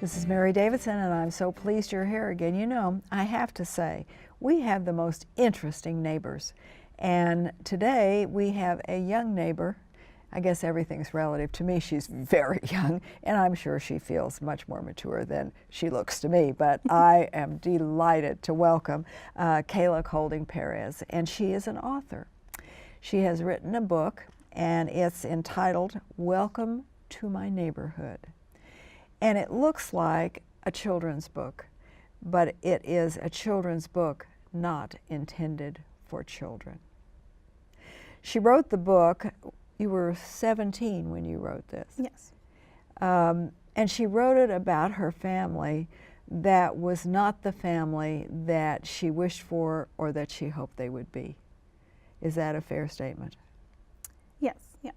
This is Mary Davidson, and I'm so pleased you're here again. You know, I have to say, we have the most interesting neighbors. And today we have a young neighbor. I guess everything's relative. To me, she's very young, and I'm sure she feels much more mature than she looks to me. But I am delighted to welcome Kayla Colding Perez, and she is an author. She has written a book, and it's entitled Welcome to My Neighborhood. And it looks like a children's book, but it is a children's book not intended for children. She wrote the book, you were 17 when you wrote this. Yes. And she wrote it about her family that was not the family that she wished for or that she hoped they would be. Is that a fair statement? Yes, yeah.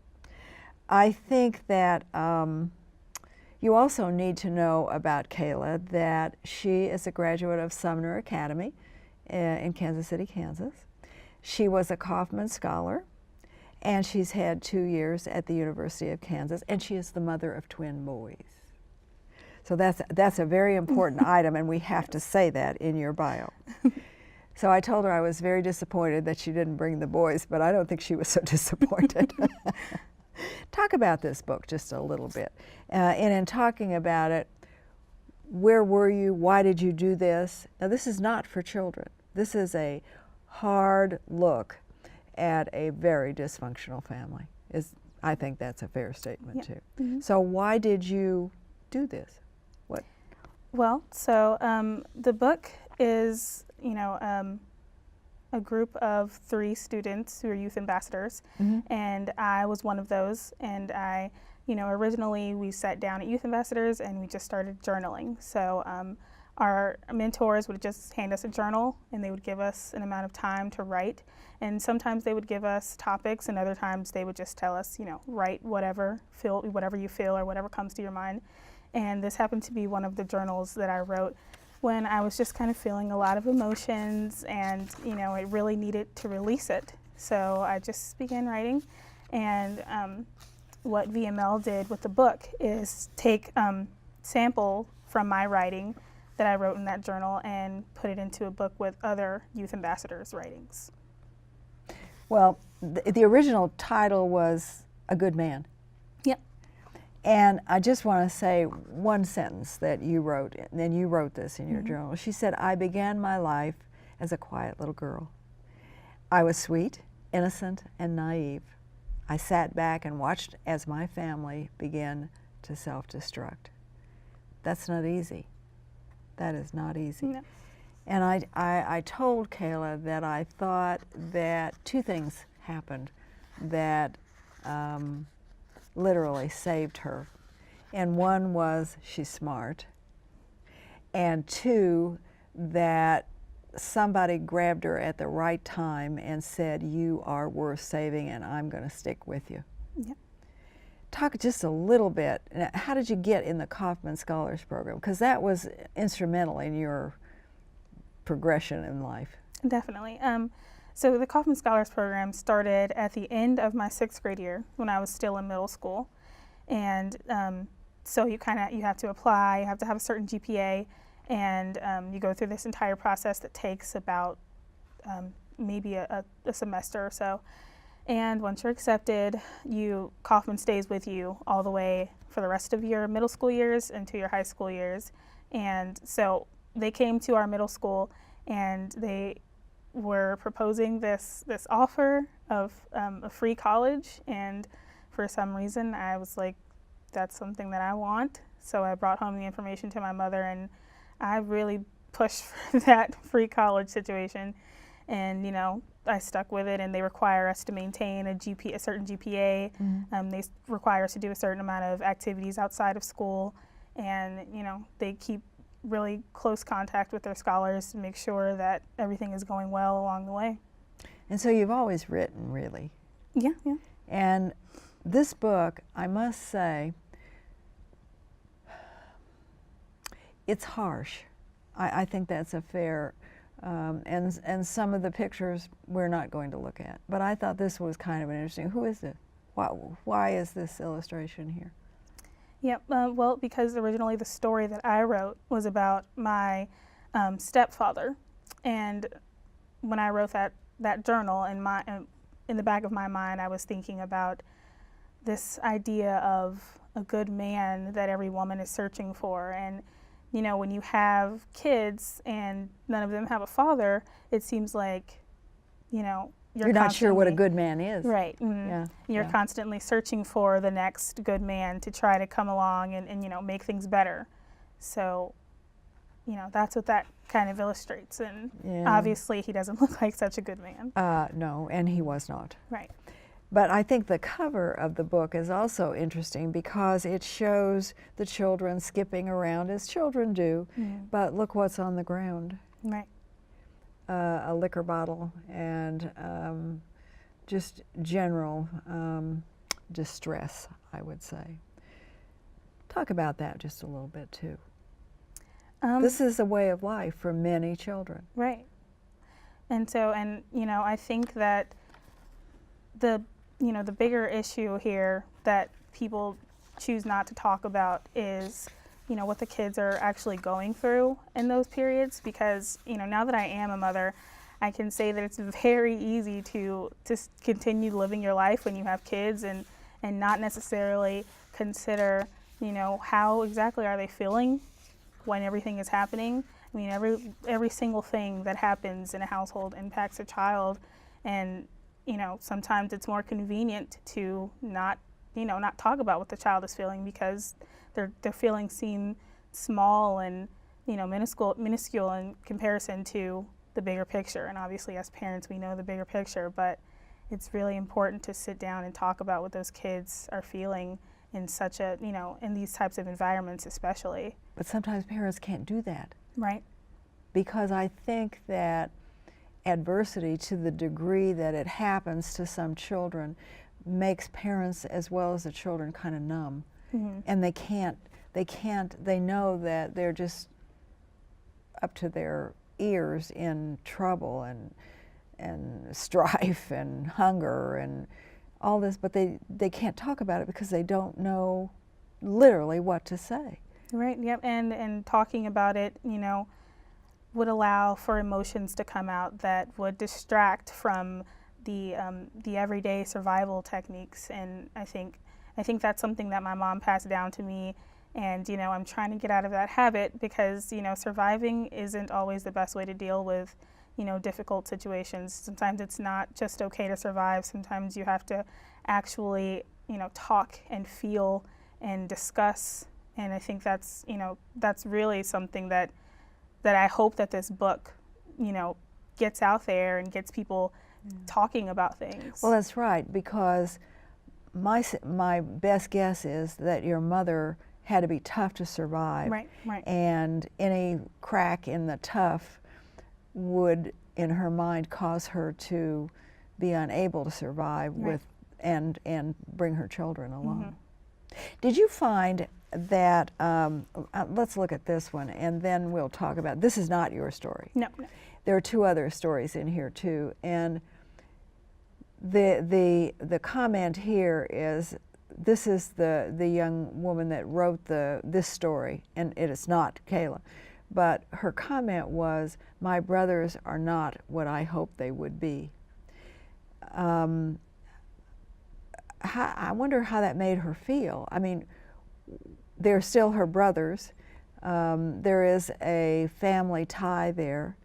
I think that you also need to know about Kayla that she is a graduate of Sumner Academy in Kansas City, Kansas. She was a Kauffman Scholar, and she's had 2 years at the University of Kansas, and she is the mother of twin boys. So that's a very important item, and we have to say that in your bio. So I told her I was very disappointed that she didn't bring the boys, but I don't think she was so disappointed. Talk about this book just a little bit. And in talking about it, where were you? Why did you do this? Now, this is not for children. This is a hard look at a very dysfunctional family. I think that's a fair statement, too. Mm-hmm. So why did you do this? What? Well, so the book is, a group of 3 students who are youth ambassadors, and I was one of those. And I, originally we sat down at Youth Ambassadors and we just started journaling. So our mentors would just hand us a journal and they would give us an amount of time to write. And sometimes they would give us topics, and other times they would just tell us, write whatever you feel or whatever comes to your mind. And this happened to be one of the journals that I wrote when I was just kind of feeling a lot of emotions, and it really needed to release it. So I just began writing, and what VML did with the book is take sample from my writing that I wrote in that journal and put it into a book with other youth ambassadors' writings. Well, the original title was A Good Man. Yep. And I just want to say one sentence that you wrote, and then you wrote this in your journal. She said, I began my life as a quiet little girl. I was sweet, innocent, and naive. I sat back and watched as my family began to self-destruct. That's not easy. That is not easy. No. And I told Kayla that I thought that 2 things happened that literally saved her. And one was she's smart, and 2, that somebody grabbed her at the right time and said, you are worth saving and I'm going to stick with you. Yep. Talk just a little bit, how did you get in the Kauffman Scholars Program? Because that was instrumental in your progression in life. Definitely. So the Kauffman Scholars Program started at the end of my 6th grade year when I was still in middle school. And so you have to apply, you have to have a certain GPA, and you go through this entire process that takes about maybe a semester or so. And once you're accepted, Kauffman stays with you all the way for the rest of your middle school years into your high school years. And so they came to our middle school and they were proposing this offer of a free college, and for some reason I was like, that's something that I want. So I brought home the information to my mother, and I really pushed for that free college situation, and I stuck with it. And they require us to maintain a certain GPA. They require us to do a certain amount of activities outside of school, and they keep really close contact with their scholars to make sure that everything is going well along the way. And so you've always written, really. Yeah, yeah. And this book, I must say, it's harsh. I think that's a fair, and some of the pictures we're not going to look at. But I thought this was kind of an interesting. Who is it? Why is this illustration here? Yep. Well, because originally the story that I wrote was about my stepfather, and when I wrote that journal, in the back of my mind, I was thinking about this idea of a good man that every woman is searching for. And when you have kids and none of them have a father, it seems like you're not sure what a constantly- good man is. Right. Mm-hmm. Yeah. You're yeah. constantly searching for the next good man to try to come along and make things better. So, that's what that kind of illustrates. And Yeah. obviously, he doesn't look like such a good man. No, and he was not. Right. But I think the cover of the book is also interesting because it shows the children skipping around as children do. Mm-hmm. But look what's on the ground. Right. A liquor bottle and just general distress, I would say. Talk about that just a little bit too. This is a way of life for many children. Right. And so, I think that the bigger issue here that people choose not to talk about is what the kids are actually going through in those periods, because now that I am a mother, I can say that it's very easy to continue living your life when you have kids and not necessarily consider how exactly are they feeling when everything is happening. I mean, every single thing that happens in a household impacts a child, and sometimes it's more convenient to not talk about what the child is feeling because their feelings seem small and minuscule in comparison to the bigger picture. And obviously, as parents, we know the bigger picture, but it's really important to sit down and talk about what those kids are feeling in such a in these types of environments, especially. But sometimes parents can't do that. Right. Because I think that adversity, to the degree that it happens to some children, makes parents as well as the children kind of numb. Mm-hmm. And they know that they're just up to their ears in trouble and strife and hunger and all this, but they can't talk about it because they don't know literally what to say. Right. Yep. And talking about it, would allow for emotions to come out that would distract from the everyday survival techniques. And I think that's something that my mom passed down to me. And I'm trying to get out of that habit because surviving isn't always the best way to deal with difficult situations. Sometimes it's not just okay to survive. Sometimes you have to actually talk and feel and discuss. And I think that's really something that I hope that this book gets out there and gets people talking about things. Well, that's right, because my best guess is that your mother had to be tough to survive. Right. And any crack in the tough would, in her mind, cause her to be unable to survive and bring her children along. Mm-hmm. Did you find that, let's look at this one and then we'll talk about, this is not your story. No. There are two other stories in here too, and the comment here is, this is the young woman that wrote this story, and it is not Kayla, but her comment was, "My brothers are not what I hoped they would be." I wonder how that made her feel. I mean, they're still her brothers. There is a family tie there,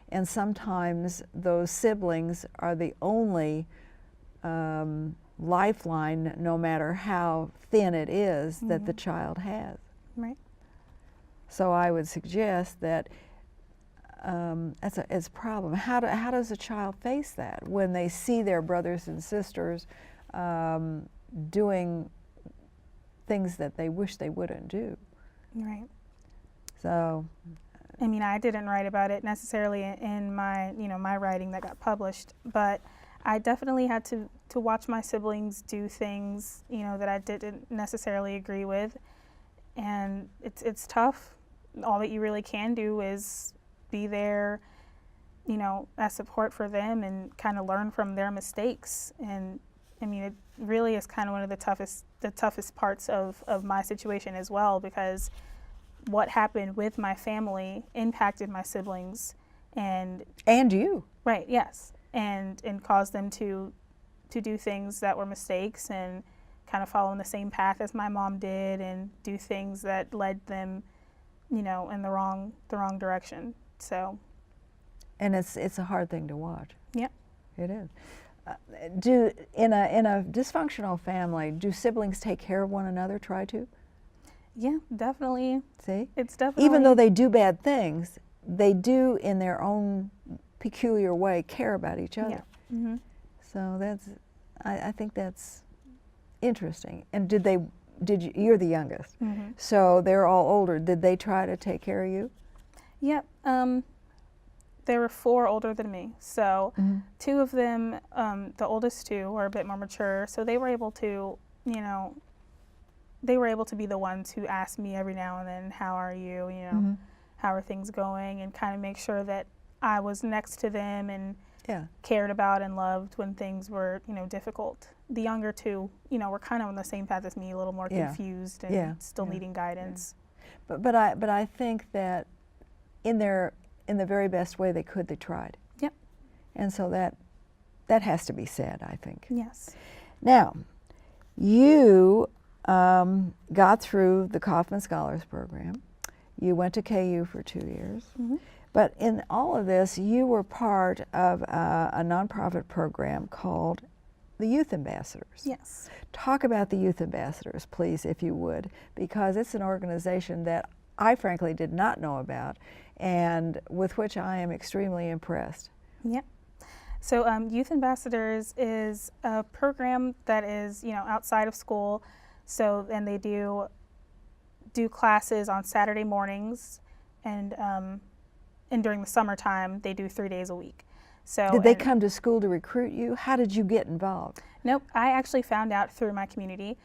and sometimes those siblings are the only lifeline, no matter how thin it is, that the child has. Right. So I would suggest that it's a problem. How does a child face that when they see their brothers and sisters doing things that they wish they wouldn't do? Right. So, I mean, I didn't write about it necessarily in my my writing that got published, but I definitely had to watch my siblings do things that I didn't necessarily agree with, and it's tough. All that you really can do is be there, as support for them and kind of learn from their mistakes and I mean, it really is kind of one of the toughest parts of my situation as well, because what happened with my family impacted my siblings and you. right, yes, and caused them to do things that were mistakes and kind of follow in the same path as my mom did and do things that led them, you know, in the wrong direction. So, And it's a hard thing to watch. yeah. It is. In a dysfunctional family, do siblings take care of one another? Try to? Yeah, definitely. See? It's definitely, Even though they do bad things, they do in their own peculiar way care about each other. yeah. Hmm. So I think that's interesting. And you're the youngest, Hmm. so they're all older. Did they try to take care of you? Yep. There were 4 older than me, so 2 of them, the oldest 2, were a bit more mature, so they were able to, you know, they were able to be the ones who asked me every now and then, how are you, you know, how are things going, and kind of make sure that I was next to them and Yeah. cared about and loved when things were, you know, difficult. The younger 2, you know, were kind of on the same path as me, a little more Yeah. confused and Yeah. still Yeah. needing guidance. But I think that in the very best way they could, they tried. Yep. And so that has to be said, I think. Yes. Now, you got through the Kauffman Scholars Program. You went to KU for 2 years. Mhm. But in all of this, you were part of a nonprofit program called the Youth Ambassadors. Yes. Talk about the Youth Ambassadors, please, if you would, because it's an organization that I frankly did not know about and with which I am extremely impressed. Yep. So Youth Ambassadors is a program that is, you know, outside of school. So, and they do classes on Saturday mornings, and during the summertime they do 3 days a week. So Did they and- come to school to recruit you? How did you get involved? Nope, I actually found out through my community.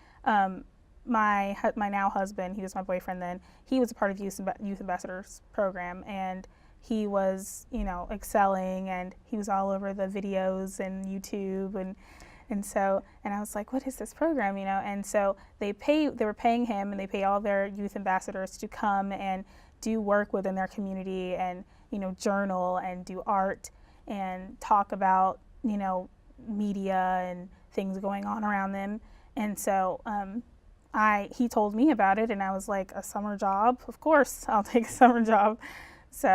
My now husband, he was my boyfriend then, he was a part of Youth Ambassadors program, and he was, you know, excelling, and he was all over the videos and YouTube, and so, and I was like, what is this program, you know? And so they were paying him, and they pay all their youth ambassadors to come and do work within their community, and, you know, journal and do art and talk about, you know, media and things going on around them. And so he told me about it, and I was like, a summer job? Of course, I'll take a summer job. So,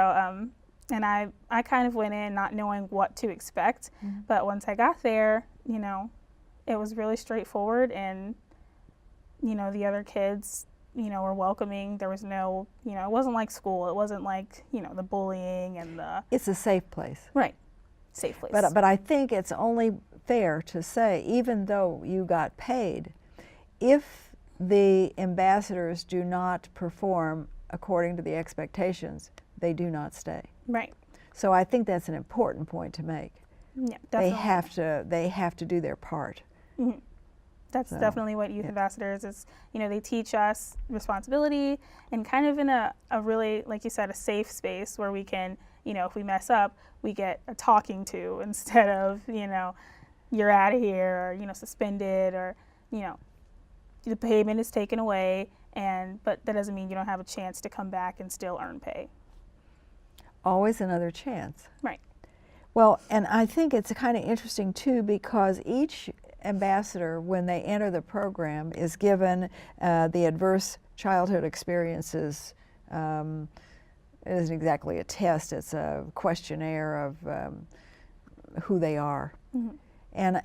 and I kind of went in not knowing what to expect, but once I got there, you know, it was really straightforward, and, you know, the other kids, you know, were welcoming. There was no, you know, it wasn't like school. It wasn't like, you know, the bullying and the, It's a safe place. right, safe place. But I think it's only fair to say, even though you got paid, if the ambassadors do not perform according to the expectations, they do not stay. Right. So I think that's an important point to make. Yeah, They definitely. they have to do their part. That's So, definitely what youth yeah. ambassadors is. You know, they teach us responsibility, and kind of in a really, like you said, a safe space where we can, you know, if we mess up, we get a talking to instead of, you know, you're out of here, or, you know, suspended, or, you know, the payment is taken away, but that doesn't mean you don't have a chance to come back and still earn pay. Always another chance. Right. Well, and I think it's kind of interesting too, because each ambassador, when they enter the program, is given the adverse childhood experiences. It isn't exactly a test, it's a questionnaire of who they are. And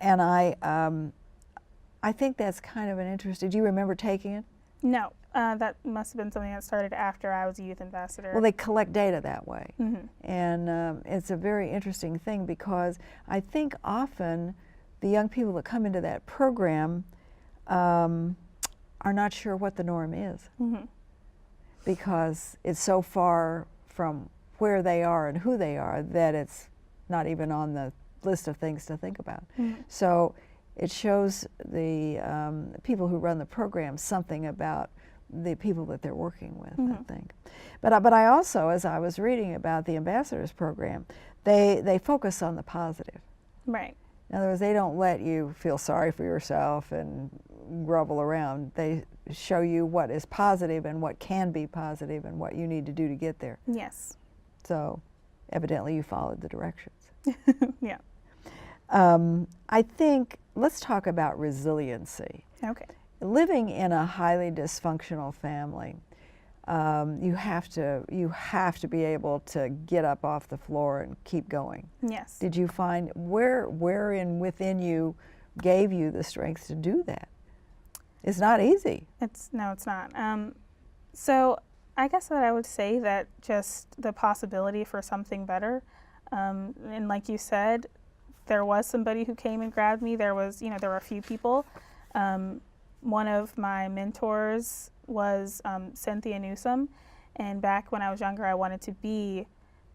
I think that's kind of an interesting. Do you remember taking it? No, that must have been something that started after I was a youth ambassador. Well, they collect data that way. Mhm. And it's a very interesting thing, because I think often the young people that come into that program are not sure what the norm is, because it's so far from where they are and who they are that it's not even on the list of things to think about. So it shows the people who run the program something about the people that they're working with, I think. But I also, as I was reading about the ambassadors program, they focus on the positive. Right. In other words, they don't let you feel sorry for yourself and grovel around. They show you what is positive and what can be positive and what you need to do to get there. Yes. So evidently you followed the directions. Yeah. I think, let's talk about resiliency. Okay. Living in a highly dysfunctional family, you have to be able to get up off the floor and keep going. Yes. Did you find wherein within you gave you the strength to do that? It's not easy. It's not. So I guess that I would say that just the possibility for something better, and like you said, there was somebody who came and grabbed me. There were a few people. One of my mentors was Cynthia Newsom, and back when I was younger, I wanted to be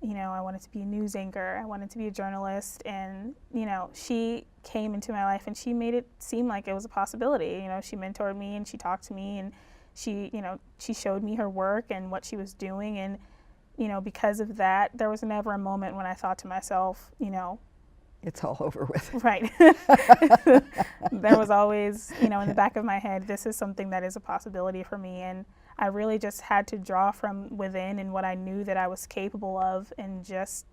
a news anchor. I wanted to be a journalist, and she came into my life and she made it seem like it was a possibility. She mentored me and she talked to me and she showed me her work and what she was doing, and because of that, there was never a moment when I thought to myself, it's all over with. Right. There was always, in the back of my head, this is something that is a possibility for me. And I really just had to draw from within and what I knew that I was capable of and just,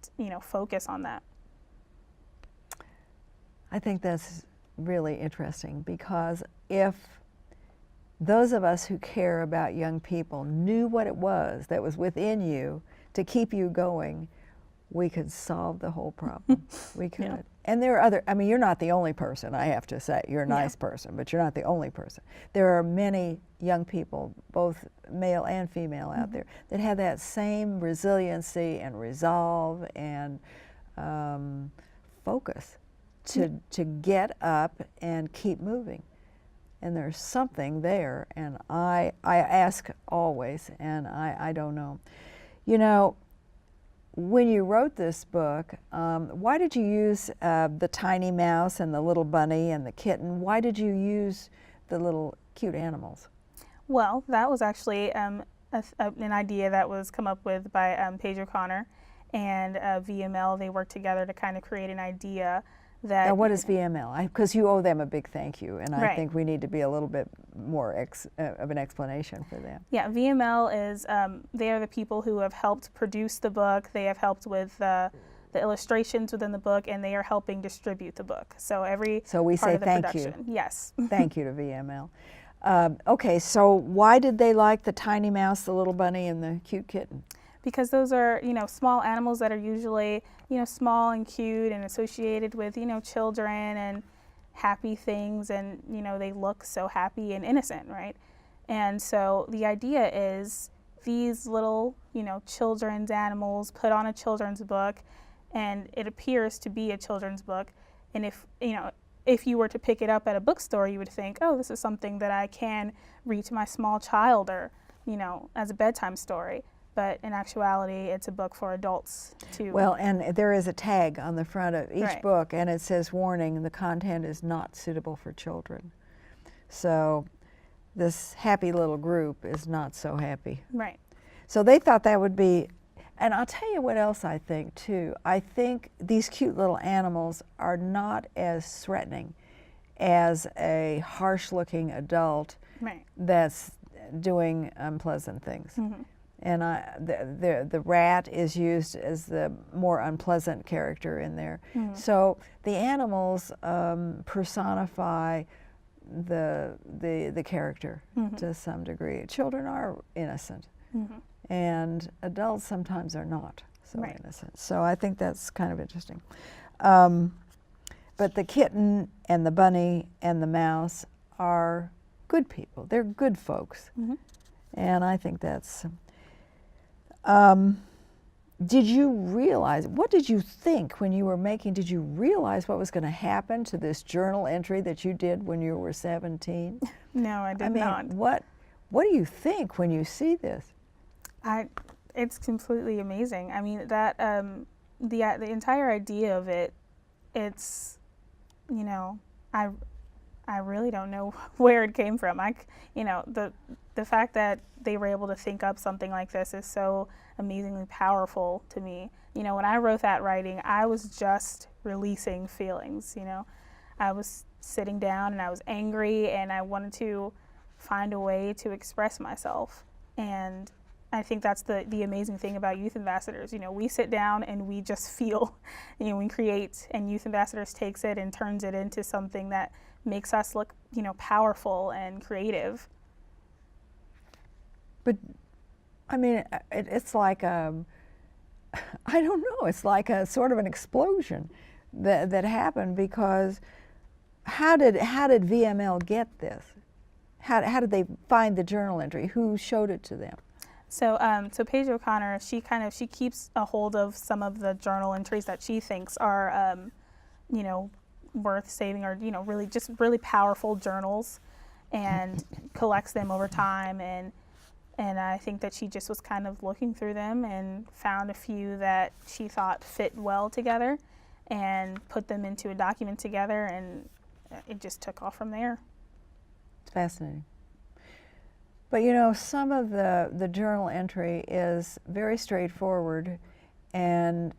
focus on that. I think that's really interesting, because if those of us who care about young people knew what it was that was within you to keep you going, we could solve the whole problem. We could. Yeah. And there are you're not the only person, I have to say. You're a nice person, but you're not the only person. There are many young people, both male and female out there, that have that same resiliency and resolve and focus to get up and keep moving. And there's something there, and I ask always, and I don't know. When you wrote this book, why did you use the tiny mouse and the little bunny and the kitten? Why did you use the little cute animals? Well, that was actually an idea that was come up with by Paige O'Connor and VML. They worked together to kind of create an idea that... Now, what is VML? Because you owe them a big thank you, and I Right. think we need to be a little bit more of an explanation for them. Yeah, VML is, they are the people who have helped produce the book. They have helped with the illustrations within the book, and they are helping distribute the book. So So we part say of the thank production. you. Yes. Thank you to VML. Okay, so why did they like the tiny mouse, the little bunny, and the cute kitten? Because those are, small animals that are usually, small and cute and associated with, children and happy things, and, they look so happy and innocent, right? And so the idea is these little, children's animals put on a children's book, and it appears to be a children's book. And if you were to pick it up at a bookstore, you would think, oh, this is something that I can read to my small child, or, as a bedtime story. But in actuality, it's a book for adults too. Well, and there is a tag on the front of each Right. book, and it says, warning, the content is not suitable for children. So this happy little group is not so happy. Right. So they thought that would be, and I'll tell you what else I think too. I think these cute little animals are not as threatening as a harsh-looking adult Right. that's doing unpleasant things. Mm-hmm. And the rat is used as the more unpleasant character in there. Mm-hmm. So the animals personify the character Mm-hmm. to some degree. Children are innocent, Mm-hmm. and adults sometimes are not so Right. innocent. So I think that's kind of interesting. But the kitten and the bunny and the mouse are good people. They're good folks. Mm-hmm. And I think that's... did you realize, what did you think when you were making, did you realize what was going to happen to this journal entry that you did when you were 17? No, I did not. What do you think when you see this? It's completely amazing. I mean, that the entire idea of it, it's, I really don't know where it came from. The fact that they were able to think up something like this is so amazingly powerful to me. When I wrote that writing, I was just releasing feelings. I was sitting down and I was angry and I wanted to find a way to express myself. And I think that's the amazing thing about Youth Ambassadors. We sit down and we just feel, we create, and Youth Ambassadors takes it and turns it into something that makes us look, powerful and creative. But, I mean, it's like I don't know, it's like a sort of an explosion that happened, because how did VML get this? How did they find the journal entry? Who showed it to them? So Paige O'Connor, she keeps a hold of some of the journal entries that she thinks are, worth saving, or really powerful journals, and collects them over time. And I think that she just was kind of looking through them and found a few that she thought fit well together, and put them into a document together, and it just took off from there. It's fascinating. But some of the journal entry is very straightforward, and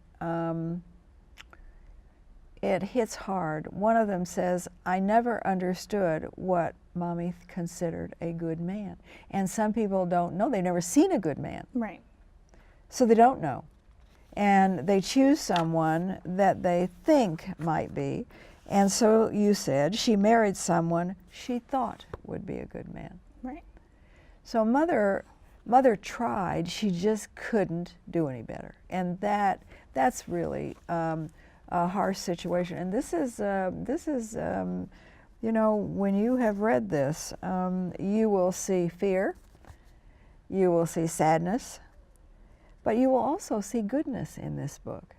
it hits hard. One of them says, "I never understood what Mommy considered a good man." And some people don't know. They've never seen a good man. Right. So they don't know. And they choose someone that they think might be. And so you said she married someone she thought would be a good man. Right. So mother tried, she just couldn't do any better. And that's really a harsh situation. And this is when you have read this, you will see fear, you will see sadness, but you will also see goodness in this book.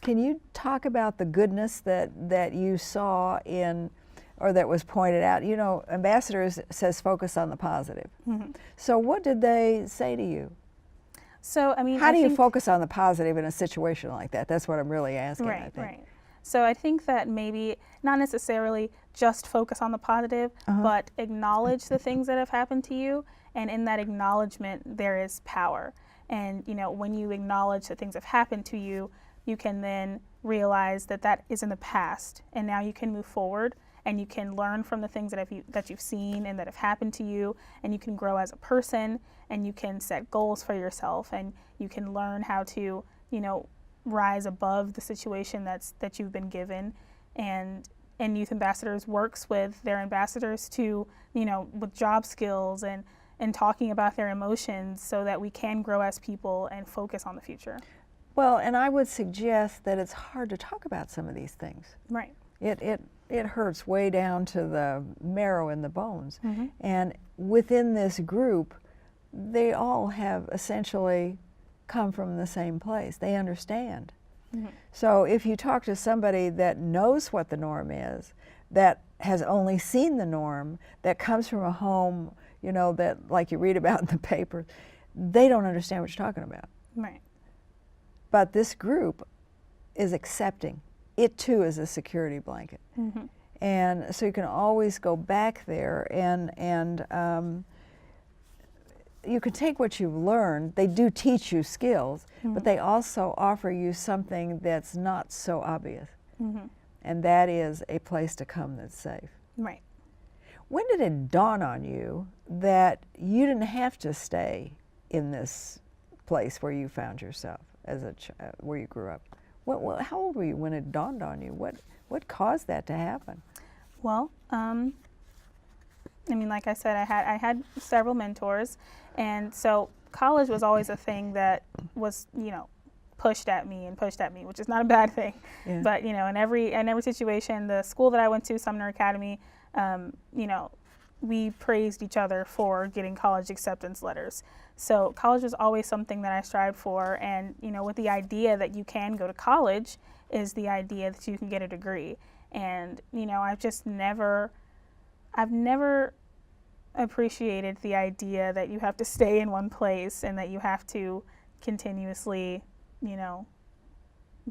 Can you talk about the goodness that you saw in, or that was pointed out? Ambassadors says focus on the positive. Mm-hmm. So what did they say to you? So, how do you focus on the positive in a situation like that? That's what I'm really asking, right, I think. Right. So I think that maybe not necessarily just focus on the positive, but acknowledge the things that have happened to you, and in that acknowledgement there is power. And when you acknowledge that things have happened to you, you can then realize that is in the past, and now you can move forward, and you can learn from the things that you've seen and that have happened to you, and you can grow as a person, and you can set goals for yourself, and you can learn how to rise above the situation that you've been given. And Youth Ambassadors works with their ambassadors to with job skills and talking about their emotions, so that we can grow as people and focus on the future. Well, and I would suggest that it's hard to talk about some of these things. Right. It hurts way down to the marrow in the bones. Mm-hmm. And within this group, they all have essentially come from the same place. They understand. Mm-hmm. So if you talk to somebody that knows what the norm is, that has only seen the norm, that comes from a home, that like you read about in the paper, they don't understand what you're talking about. Right. But this group is accepting. It too is a security blanket. Mm-hmm. And so you can always go back there, and you can take what you've learned. They do teach you skills, mm-hmm. but they also offer you something that's not so obvious. Mm-hmm. And that is a place to come that's safe. Right. When did it dawn on you that you didn't have to stay in this place where you found yourself as where you grew up? How old were you when it dawned on you? What caused that to happen? Well, like I said, I had several mentors, and so college was always a thing that was, pushed at me, which is not a bad thing. Yeah. But in every situation, the school that I went to, Sumner Academy, we praised each other for getting college acceptance letters. So college was always something that I strived for, and with the idea that you can go to college is the idea that you can get a degree. And I've never appreciated the idea that you have to stay in one place and that you have to continuously,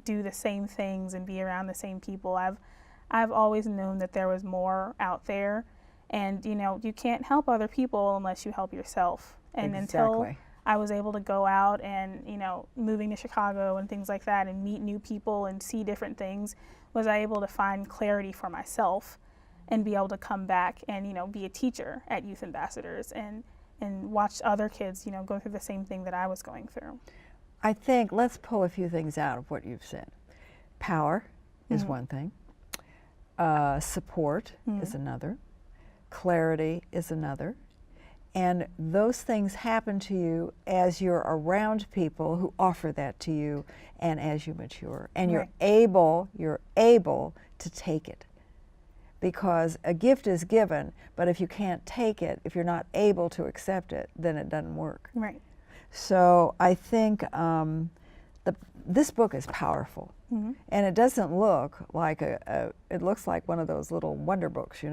do the same things and be around the same people. I've always known that there was more out there, and you can't help other people unless you help yourself. And Exactly. I was able to go out and, moving to Chicago and things like that and meet new people and see different things, was I able to find clarity for myself and be able to come back and, be a teacher at Youth Ambassadors and watch other kids, go through the same thing that I was going through. I think let's pull a few things out of what you've said. Power is one thing. Support is another. Clarity is another. And those things happen to you as you're around people who offer that to you and as you mature. And you're able to take it. Because a gift is given, but if you can't take it, if you're not able to accept it, then it doesn't work. Right. So I think this book is powerful. And it doesn't look like it looks like one of those little wonder books,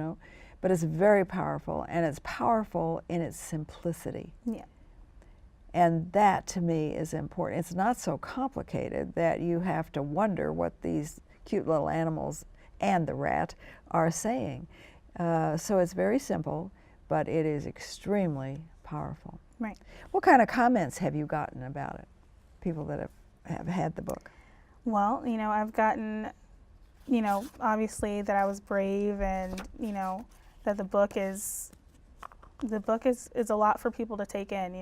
but it's very powerful, and it's powerful in its simplicity. Yeah. And that to me is important. It's not so complicated that you have to wonder what these cute little animals and the rat are saying. So it's very simple, but it is extremely powerful. Right. What kind of comments have you gotten about it? People that have had the book. Well, I've gotten, obviously that I was brave and, that the book is a lot for people to take in,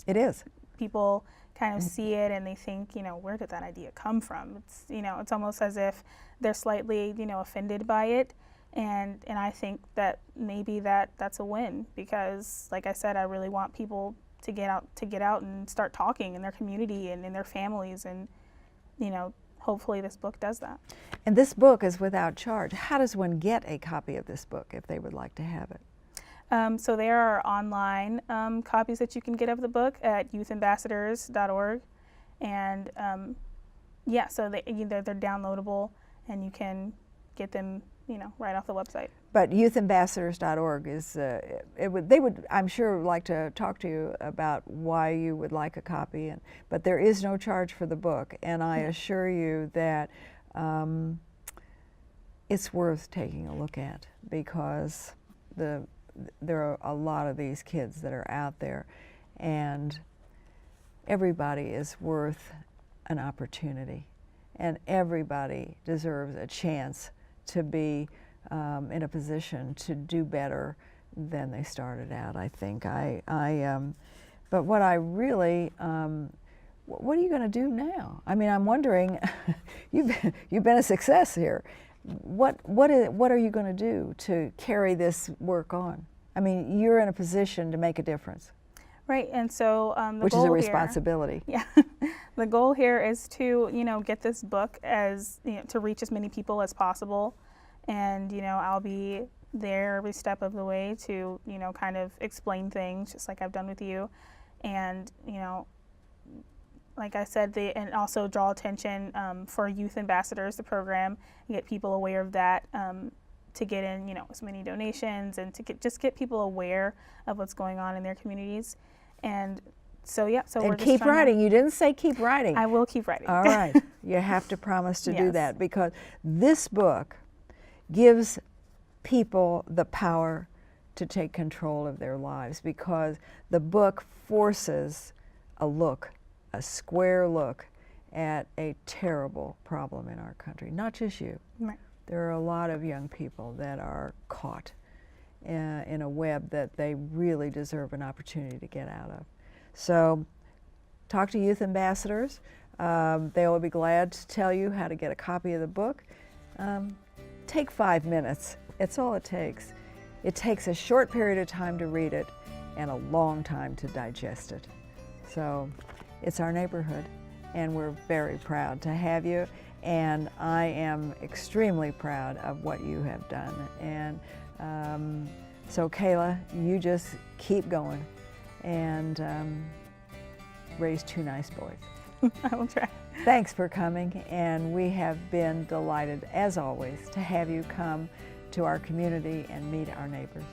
It is. People kind of see it and they think, where did that idea come from? It's, it's almost as if they're slightly, offended by it. And I think that maybe that's a win, because like I said, I really want people to get out and start talking in their community and in their families, and hopefully this book does that. And this book is without charge. How does one get a copy of this book if they would like to have it? So there are online copies that you can get of the book at youthambassadors.org, and so they're downloadable and you can get them, right off the website. But youthambassadors.org is, they would, I'm sure, like to talk to you about why you would like a copy. But there is no charge for the book, and I assure you that it's worth taking a look at, because there are a lot of these kids that are out there, and everybody is worth an opportunity, and everybody deserves a chance to be in a position to do better than they started out, I think. But what I really, what are you going to do now? I mean, I'm wondering, you've been a success here. What are you going to do to carry this work on? I mean, you're in a position to make a difference. Right, and so the which goal is a responsibility. Here, the goal here is to get this book to reach as many people as possible, and I'll be there every step of the way to kind of explain things just like I've done with you, and like I said, and also draw attention for Youth Ambassadors, the program, and get people aware of that. To get in, as many donations, and to get people aware of what's going on in their communities. And so we're just keep writing. You didn't say keep writing. I will keep writing. All right. You have to promise to do that, because this book gives people the power to take control of their lives, because the book forces a square look at a terrible problem in our country. Not just you. Right. There are a lot of young people that are caught in a web that they really deserve an opportunity to get out of. So talk to Youth Ambassadors. They will be glad to tell you how to get a copy of the book. Take 5 minutes. It's all it takes. It takes a short period of time to read it and a long time to digest it. So it's our neighborhood, and we're very proud to have you. And I am extremely proud of what you have done. And so Kayla, you just keep going and raise 2 nice boys. I will try. Thanks for coming, and we have been delighted, as always, to have you come to our community and meet our neighbors.